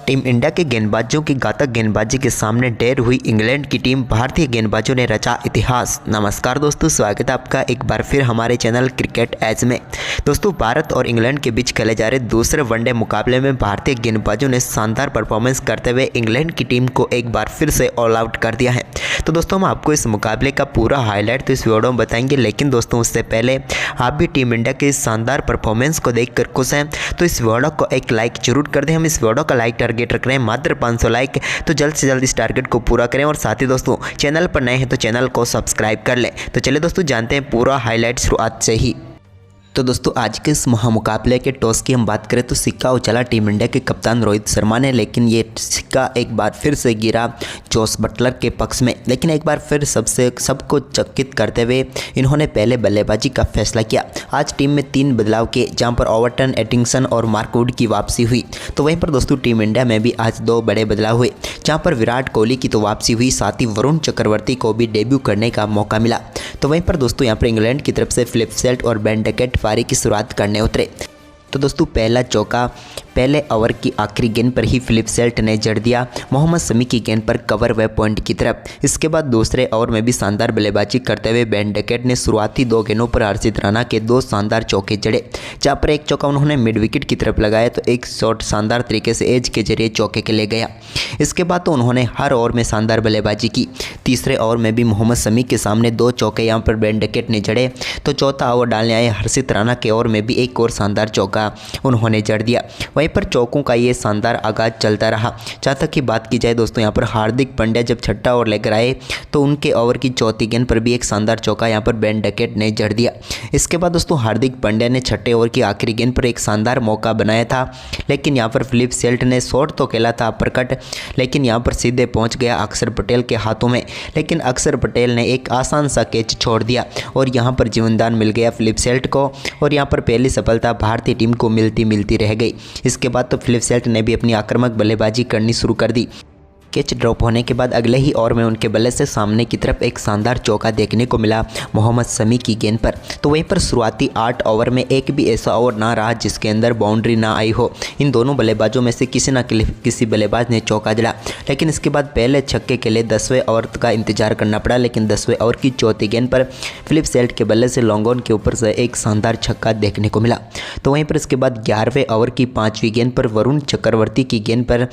Team India के गेंदबाजों की घातक गेंदबाजी के सामने ढेर हुई इंग्लैंड की टीम। भारतीय गेंदबाजों ने रचा इतिहास। नमस्कार दोस्तों, स्वागत है आपका एक बार फिर हमारे चैनल क्रिकेट एज में। दोस्तों, भारत और इंग्लैंड के बीच खेले जा रहे दूसरे वनडे मुकाबले में भारतीय गेंदबाजों ने शानदार परफॉर्मेंस करते हुए इंग्लैंड की टीम को एक बार फिर से ऑल आउट कर दिया है। तो दोस्तों, हम आपको इस मुकाबले का पूरा हाईलाइट तो इस वीडियो में बताएंगे, लेकिन दोस्तों उससे पहले आप भी टीम इंडिया के इस शानदार परफॉर्मेंस को देखकर खुश हैं तो इस वीडियो को एक लाइक जरूर कर दें। हम इस वीडियो का लाइक टारगेट रख रहे हैं मात्र 500 लाइक, तो जल्द से जल्द इस टारगेट को पूरा करें। और साथ ही दोस्तों, चैनल पर नए हैं तो चैनल को सब्सक्राइब कर लें। तो चलिए दोस्तों, जानते हैं पूरा हाईलाइट शुरुआत से ही। तो दोस्तों, आज के इस महामुकाबले के टॉस की हम बात करें तो सिक्का उछाला टीम इंडिया के कप्तान रोहित शर्मा ने, लेकिन ये सिक्का एक बार फिर से गिरा जोस बटलर के पक्ष में। लेकिन एक बार फिर सबको चकित करते हुए इन्होंने पहले बल्लेबाजी का फैसला किया। आज टीम में 3 बदलाव किए, जहां पर ओवरटन, एटिंगसन और मार्कवुड की वापसी हुई। तो वहीं पर दोस्तों टीम इंडिया में भी आज 2 बड़े बदलाव हुए, जहाँ पर विराट कोहली की तो वापसी हुई, साथ ही वरुण चक्रवर्ती को भी डेब्यू करने का मौका मिला। तो वहीं पर दोस्तों यहाँ पर इंग्लैंड की तरफ से फिलिप सेल्ट और बेन डकेट पारी की शुरुआत करने उतरे। तो दोस्तों, पहला चौका पहले ओवर की आखिरी गेंद पर ही फिलिप सेल्ट ने जड़ दिया, मोहम्मद शमी की गेंद पर कवर वे पॉइंट की तरफ। इसके बाद दूसरे ओवर में भी शानदार बल्लेबाजी करते हुए बेन डकेट ने शुरुआती 2 गेंदों पर हर्षित राणा के 2 शानदार चौके जड़े, जहां पर एक चौका उन्होंने मिड विकेट की तरफ लगाया तो एक शॉट शानदार तरीके से एज के जरिए चौके के ले गया। इसके बाद तो उन्होंने हर ओवर में शानदार बल्लेबाजी की। तीसरे ओवर में भी मोहम्मद शमी के सामने 2 चौके यहाँ पर बेन डकेट ने जड़े, तो चौथा ओवर डालने आए हर्षित राणा के ओवर में भी एक और शानदार चौका उन्होंने जड़ दिया। वहीं पर चौकों का ये शानदार आगाज चलता रहा। जहाँ तक की बात की जाए दोस्तों, यहाँ पर हार्दिक पांड्या जब छठा ओवर लेकर आए तो उनके ओवर की चौथी गेंद पर भी एक शानदार चौका यहाँ पर बेन डकेट ने जड़ दिया। इसके बाद दोस्तों हार्दिक पांड्या ने छठे ओवर की आखिरी गेंद पर एक शानदार मौका बनाया था, लेकिन यहाँ पर फिलिप सेल्ट ने शॉट तो खेला था अपरकट, लेकिन यहाँ पर सीधे पहुँच गया अक्षर पटेल के हाथों में। लेकिन अक्षर पटेल ने एक आसान सा कैच छोड़ दिया और यहाँ पर जीवनदान मिल गया फिलिप सेल्ट को, और यहाँ पर पहली सफलता भारतीय टीम को मिलती रह गई। इसके बाद तो फिलिप सेल्ट ने भी अपनी आक्रामक बल्लेबाजी करनी शुरू कर दी। कैच ड्रॉप होने के बाद अगले ही ओवर में उनके बल्ले से सामने की तरफ एक शानदार चौका देखने को मिला मोहम्मद शमी की गेंद पर। तो वहीं पर शुरुआती 8 ओवर में एक भी ऐसा ओवर ना रहा जिसके अंदर बाउंड्री ना आई हो। इन दोनों बल्लेबाजों में से किसी न किसी बल्लेबाज ने चौका जड़ा, लेकिन इसके बाद पहले छक्के के लिए 10वें ओवर का इंतजार करना पड़ा। लेकिन 10वें ओवर की चौथी गेंद पर फिलिप सेल्ट के बल्ले से लॉन्ग ऑन के ऊपर से एक शानदार छक्का देखने को मिला। तो वहीं पर इसके बाद 11वें ओवर की 5वीं गेंद पर वरुण चक्रवर्ती की गेंद पर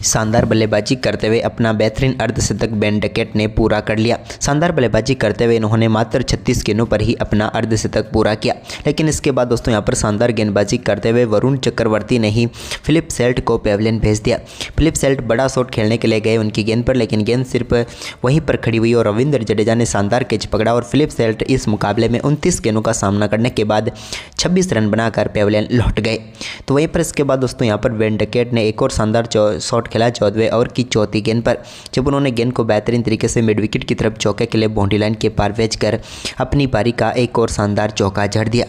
शानदार बल्लेबाजी करते हुए अपना बेहतरीन अर्धशतक बेन डकेट ने पूरा कर लिया। शानदार बल्लेबाजी करते हुए इन्होंने मात्र 36 गेंदों पर ही अपना अर्धशतक पूरा किया। लेकिन इसके बाद दोस्तों यहाँ पर शानदार गेंदबाजी करते हुए वरुण चक्रवर्ती ने ही फिलिप सेल्ट को पेविलियन भेज दिया। फिलिप सेल्ट बड़ा शॉट खेलने के लिए गए उनकी गेंद पर, लेकिन गेंद सिर्फ वहीं पर खड़ी हुई और रविंद्र जडेजा ने शानदार कैच पकड़ा और फिलिप सेल्ट इस मुकाबले में 29 गेंदों का सामना करने के बाद 26 रन बनाकर पेविलियन लौट गए। तो वहीं पर इसके बाद दोस्तों यहाँ पर बेन डकेट ने एक और शानदार शॉट खेला 14वें ओवर की चौथी गेंद पर, जब उन्होंने गेंद को बेहतरीन तरीके से मिड विकेट की तरफ चौके के लिए बाउंड्री लाइन के पार भेजकर अपनी पारी का एक और शानदार चौका जड़ दिया।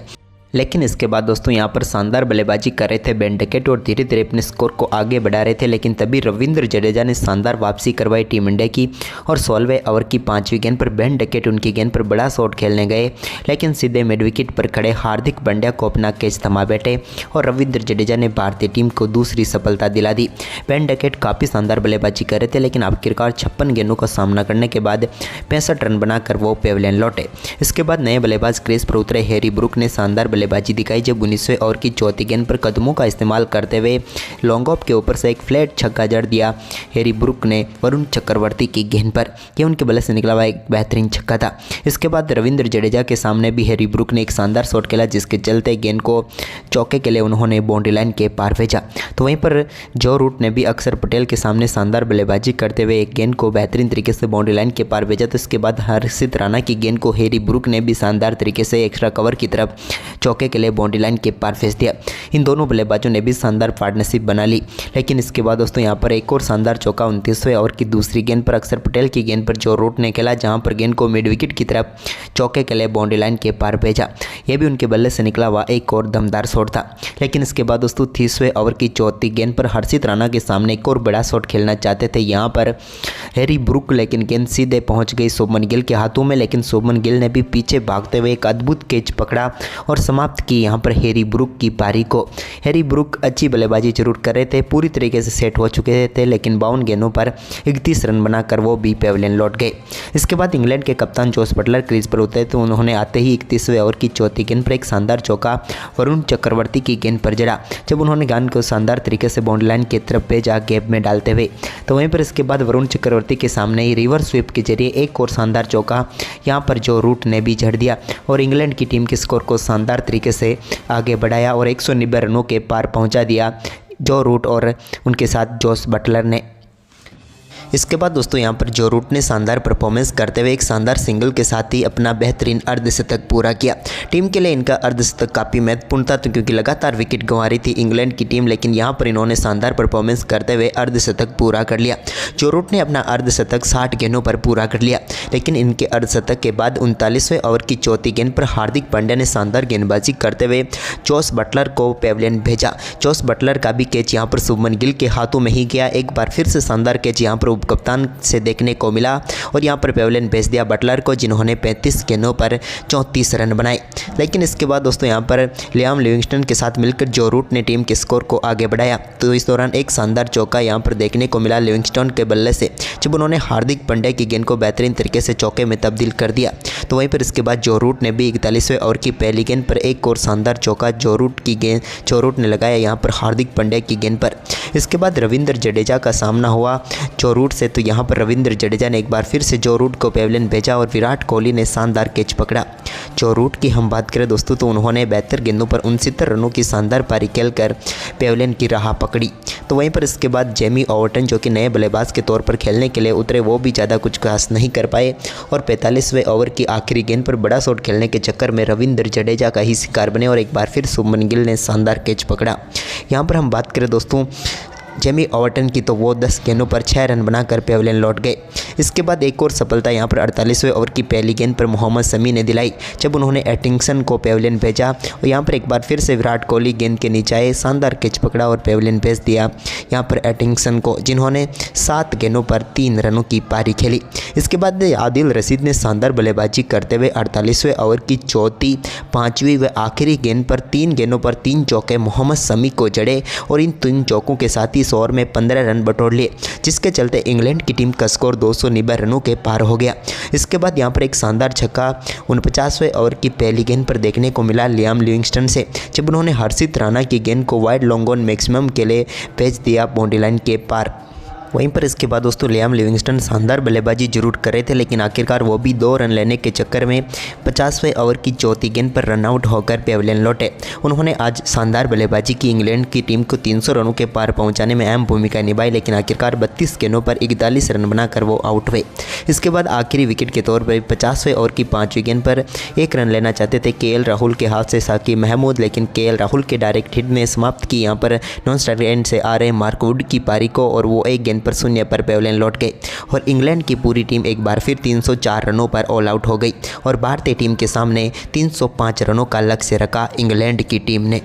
लेकिन इसके बाद दोस्तों यहाँ पर शानदार बल्लेबाजी कर रहे थे बेन डकेट और धीरे धीरे अपने स्कोर को आगे बढ़ा रहे थे। लेकिन तभी रविंद्र जडेजा ने शानदार वापसी करवाई टीम इंडिया की, और 16वें ओवर की 5वीं गेंद पर बेन डकेट उनकी गेंद पर बड़ा शॉट खेलने गए, लेकिन सीधे मिड विकेट पर खड़े हार्दिक पांड्या को अपना कैच थमा बैठे और रविंद्र जडेजा ने भारतीय टीम को दूसरी सफलता दिला दी। बेन डकेट काफ़ी शानदार बल्लेबाजी कर रहे थे, लेकिन आखिरकार 56 गेंदों का सामना करने के बाद 65 रन बनाकर वो पेविलियन लौटे। इसके बाद नए बल्लेबाज क्रीज पर उतरे हैरी ब्रूक ने शानदार बल्लेबाजी दिखाई, जब 19वें ओवर की चौथी गेंद पर कदमों का इस्तेमाल करते हुए लॉन्ग ऑफ के ऊपर से एक फ्लैट छक्का जड़ दिया हैरी ब्रूक ने वरुण चक्रवर्ती की गेंद पर। यह उनके बल्ले से निकला हुआ एक बेहतरीन छक्का था। इसके बाद रविंद्र जडेजा के सामने भी हैरी ब्रूक ने एक शानदार शॉट खेला, जिसके चलते गेंद को चौके के लिए उन्होंने बाउंड्री लाइन के पार भेजा। तो वहीं पर जो रूट ने भी अक्षर पटेल के सामने शानदार बल्लेबाजी करते हुए एक गेंद को बेहतरीन तरीके से बाउंड्री लाइन के पार भेजा। तो इसके बाद हर्षित राणा की गेंद को हैरी ब्रूक ने भी शानदार तरीके से एक्स्ट्रा कवर की तरफ चौके के लिए बाउंड्री लाइन के पार भेज दिया। इन दोनों बल्लेबाजों ने भी शानदार पार्टनरशिप बना ली। लेकिन इसके बाद दोस्तों यहाँ पर एक और शानदार चौका 29वें ओवर की दूसरी गेंद पर अक्षर पटेल की गेंद पर जो रूट ने खेला, जहां पर गेंद को मिड विकेट की तरफ चौके के लिए बाउंड्री लाइन के पार भेजा। यह भी उनके बल्ले से निकला हुआ एक और दमदार शॉट था। लेकिन इसके बाद दोस्तों 30वें ओवर की चौथी गेंद पर हर्षित राणा के सामने एक और बड़ा शॉट खेलना चाहते थे यहाँ पर हैरी ब्रूक, लेकिन गेंद सीधे पहुँच गई शुभमन गिल के हाथों में। लेकिन शुभमन गिल ने भी पीछे भागते हुए एक अद्भुत कैच पकड़ा और समाप्त की यहाँ पर हैरी ब्रूक की पारी को। हैरी ब्रूक अच्छी बल्लेबाजी जरूर कर रहे थे, पूरी तरीके से सेट हो चुके थे, लेकिन 52 गेंदों पर 31 रन बनाकर वो भी पेविलियन लौट गए। इसके बाद इंग्लैंड के कप्तान जोस बटलर क्रीज पर उतरे तो उन्होंने आते ही 31वें ओवर की चौथी गेंद पर एक शानदार चौका वरुण चक्रवर्ती की गेंद पर जड़ा, जब उन्होंने गेंद को शानदार तरीके से बाउंड्री लाइन की तरफ भेजा गैप में डालते हुए। तो वहीं पर इसके बाद वरुण चक्रवर्ती के सामने ही रिवर्स स्वीप के जरिए एक और शानदार चौका यहाँ पर जो रूट ने भी जड़ दिया और इंग्लैंड की टीम के स्कोर को शानदार तरीके से आगे बढ़ाया और 190 रनों के पार पहुँचा दिया जो रूट और उनके साथ जोस बटलर ने। इसके बाद दोस्तों यहाँ पर जो रूट ने शानदार परफॉर्मेंस करते हुए एक शानदार सिंगल के साथ ही अपना बेहतरीन अर्धशतक पूरा किया। टीम के लिए इनका अर्धशतक काफ़ी महत्वपूर्ण था, तो क्योंकि लगातार विकेट गंवा रही थी इंग्लैंड की टीम, लेकिन यहाँ पर इन्होंने शानदार परफॉर्मेंस करते हुए अर्धशतक पूरा कर लिया। जो रूट ने अपना अर्धशतक 60 गेंदों पर पूरा कर लिया, लेकिन इनके अर्धशतक के बाद 39वें ओवर की चौथी गेंद पर हार्दिक पांड्या ने शानदार गेंदबाजी करते हुए जोस बटलर को पेविलियन भेजा। जोस बटलर का भी कैच यहाँ पर शुभमन गिल के हाथों में ही गया। एक बार फिर से शानदार कैच यहाँ पर कप्तान से देखने को मिला और यहां पर पेविलियन भेज दिया बटलर को, जिन्होंने 35 गेंदों पर 34 रन बनाए। लेकिन इसके बाद दोस्तों यहां पर लियाम लिविंगस्टन के साथ मिलकर जो रूट ने टीम के स्कोर को आगे बढ़ाया। तो इस दौरान एक शानदार चौका यहां पर देखने को मिला लिविंगस्टन के बल्ले से, जब उन्होंने हार्दिक पांड्या की गेंद को बेहतरीन तरीके से चौके में तब्दील कर दिया। तो वहीं पर इसके बाद जो रूट ने भी 41वें ओवर की पहली गेंद पर एक और शानदार चौका जो रूट ने लगाया यहाँ पर हार्दिक पांड्या की गेंद पर। इसके बाद रविंद्र जडेजा का सामना हुआ जो रूट से, तो यहाँ पर रविंद्र जडेजा ने एक बार फिर से जो रूट को पेविलियन भेजा और विराट कोहली ने शानदार कैच पकड़ा। जो रूट की हम बात करें दोस्तों तो उन्होंने 72 गेंदों पर 69 रनों की शानदार पारी खेलकर पेविलियन की राह पकड़ी। तो वहीं पर इसके बाद जेमी ओवर्टन जो कि नए बल्लेबाज के तौर पर खेलने के लिए उतरे, वो भी ज़्यादा कुछ खास नहीं कर पाए और 45वें ओवर की आखिरी गेंद पर बड़ा शॉट खेलने के चक्कर में रविंद्र जडेजा का ही शिकार बने और एक बार फिर शुभमन गिल ने शानदार कैच पकड़ा। यहाँ पर हम बात करें दोस्तों जेमी ओवर्टन की, तो वो 10 गेंदों पर 6 रन बनाकर पेविलियन लौट गए। इसके बाद एक और सफलता यहाँ पर 48वें ओवर की पहली गेंद पर मोहम्मद शमी ने दिलाई, जब उन्होंने एटिंगसन को पेविलियन भेजा और यहाँ पर एक बार फिर से विराट कोहली गेंद के नीचे आए, शानदार कैच पकड़ा और पेविलियन भेज दिया यहाँ पर एटिंगसन को, जिन्होंने 7 गेंदों पर 3 रनों की पारी खेली। इसके बाद आदिल रशीद ने शानदार बल्लेबाजी करते हुए 48वें ओवर की चौथी, 5वीं व आखिरी गेंद पर 3 गेंदों पर 3 चौके मोहम्मद शमी को जड़े और इन 3 चौकों के साथ ही 100 ओवर में 15 रन बटोर लिए, जिसके चलते इंग्लैंड की टीम का स्कोर 290 रनों के पार हो गया। इसके बाद यहां पर एक शानदार छक्का 49वें ओवर की पहली गेंद पर देखने को मिला लियाम लिविंगस्टन से, जब उन्होंने हर्षित राणा की गेंद को वाइड लॉन्ग ऑन मैक्सिमम के लिए भेज दिया बाउंड्री लाइन के पार। वहीं पर इसके बाद दोस्तों लियाम लिविंगस्टन शानदार बल्लेबाजी जरूर कर रहे थे, लेकिन आखिरकार वो भी 2 रन लेने के चक्कर में 50वें ओवर की चौथी गेंद पर रनआउट होकर पेविलियन लौटे। उन्होंने आज शानदार बल्लेबाजी की, इंग्लैंड की टीम को 300 रनों के पार पहुंचाने में अहम भूमिका निभाई, लेकिन आखिरकार 32 गेंदों पर 41 रन बनाकर वो आउट हुए। इसके बाद आखिरी विकेट के तौर पर 50वें ओवर की 5वीं गेंद पर 1 रन लेना चाहते थे केएल राहुल के हाथ से साकिब महमूद, लेकिन केएल राहुल के डायरेक्ट हिट ने समाप्त की यहाँ पर नॉन स्ट्राइक एंड से आ रहे मार्क वुड की पारी को और वो 1 गेंद पर 0 पर पेविलियन लौट गए और इंग्लैंड की पूरी टीम एक बार फिर 304 रनों पर ऑल आउट हो गई और भारतीय टीम के सामने 305 रनों का लक्ष्य रखा इंग्लैंड की टीम ने।